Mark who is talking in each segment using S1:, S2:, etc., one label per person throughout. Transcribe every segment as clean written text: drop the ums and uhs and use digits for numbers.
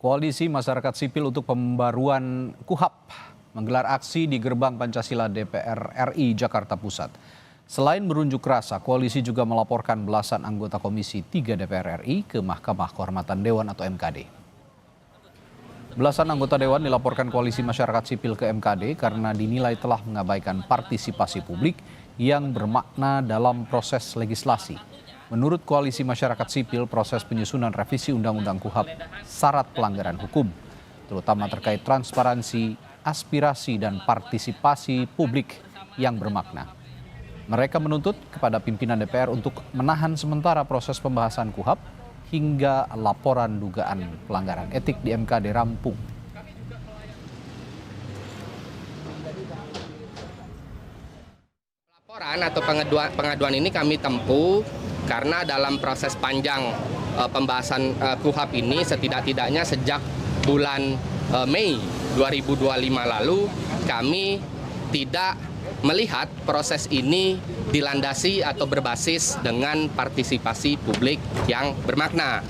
S1: Koalisi Masyarakat Sipil untuk Pembaruan KUHAP menggelar aksi di Gerbang Pancasila DPR RI Jakarta Pusat. Selain berunjuk rasa, koalisi juga melaporkan belasan anggota Komisi 3 DPR RI ke Mahkamah Kehormatan Dewan atau MKD. Belasan anggota Dewan dilaporkan Koalisi Masyarakat Sipil ke MKD karena dinilai telah mengabaikan partisipasi publik yang bermakna dalam proses legislasi. Menurut Koalisi Masyarakat Sipil, proses penyusunan revisi Undang-Undang KUHAP syarat pelanggaran hukum, terutama terkait transparansi, aspirasi, dan partisipasi publik yang bermakna. Mereka menuntut kepada pimpinan DPR untuk menahan sementara proses pembahasan KUHAP hingga laporan dugaan pelanggaran etik di MKD rampung.
S2: Laporan atau pengaduan ini kami tempuh karena dalam proses panjang pembahasan KUHAP ini setidak-tidaknya sejak bulan Mei 2025 lalu kami tidak melihat proses ini dilandasi atau berbasis dengan partisipasi publik yang bermakna.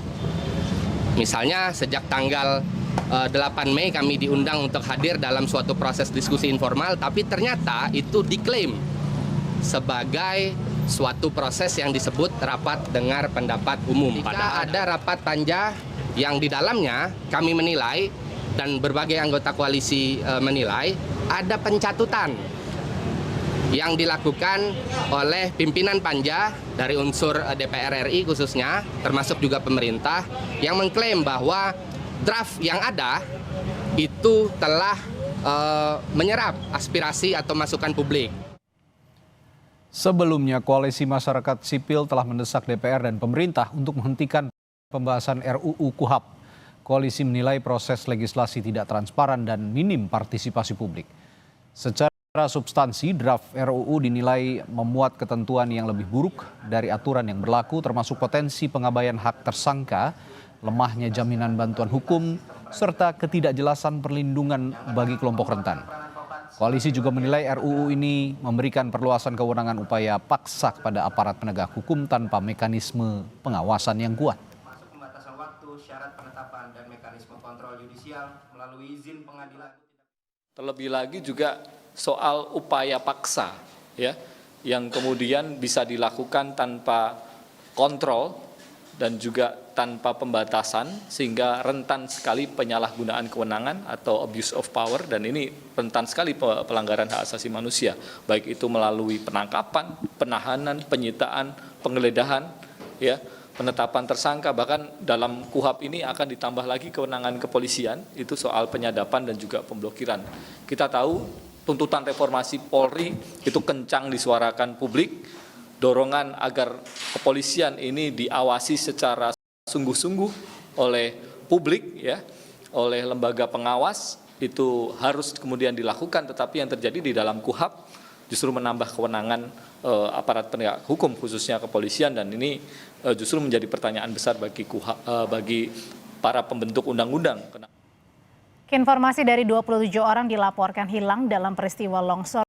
S2: Misalnya sejak tanggal 8 Mei kami diundang untuk hadir dalam suatu proses diskusi informal, tapi ternyata itu diklaim sebagai suatu proses yang disebut rapat dengar pendapat umum. Jika ada rapat panja yang di dalamnya kami menilai dan berbagai anggota koalisi menilai ada pencatutan yang dilakukan oleh pimpinan panja dari unsur DPR RI khususnya, termasuk juga pemerintah, yang mengklaim bahwa draft yang ada itu telah menyerap aspirasi atau masukan publik.
S1: Sebelumnya, Koalisi Masyarakat Sipil telah mendesak DPR dan pemerintah untuk menghentikan pembahasan RUU KUHAP. Koalisi menilai proses legislasi tidak transparan dan minim partisipasi publik. Secara substansi, draft RUU dinilai memuat ketentuan yang lebih buruk dari aturan yang berlaku, termasuk potensi pengabaian hak tersangka, lemahnya jaminan bantuan hukum, serta ketidakjelasan perlindungan bagi kelompok rentan. Koalisi juga menilai RUU ini memberikan perluasan kewenangan upaya paksa kepada aparat penegak hukum tanpa mekanisme pengawasan yang kuat.
S3: Masuk pembatasan waktu, syarat penetapan, dan mekanisme kontrol yudisial melalui izin pengadilan.
S4: Terlebih lagi juga soal upaya paksa, ya, yang kemudian bisa dilakukan tanpa kontrol dan juga tanpa pembatasan, sehingga rentan sekali penyalahgunaan kewenangan atau abuse of power, dan ini rentan sekali pelanggaran hak asasi manusia, baik itu melalui penangkapan, penahanan, penyitaan, penggeledahan, ya, penetapan tersangka, bahkan dalam KUHAP ini akan ditambah lagi kewenangan kepolisian, itu soal penyadapan dan juga pemblokiran. Kita tahu tuntutan reformasi Polri itu kencang disuarakan publik, dorongan agar kepolisian ini diawasi secara sungguh-sungguh oleh publik, ya, oleh lembaga pengawas, itu harus kemudian dilakukan. Tetapi yang terjadi di dalam KUHAP justru menambah kewenangan aparat penegak hukum, khususnya kepolisian, dan ini justru menjadi pertanyaan besar bagi bagi para pembentuk undang-undang.
S5: Informasi dari 27 orang dilaporkan hilang dalam peristiwa longsor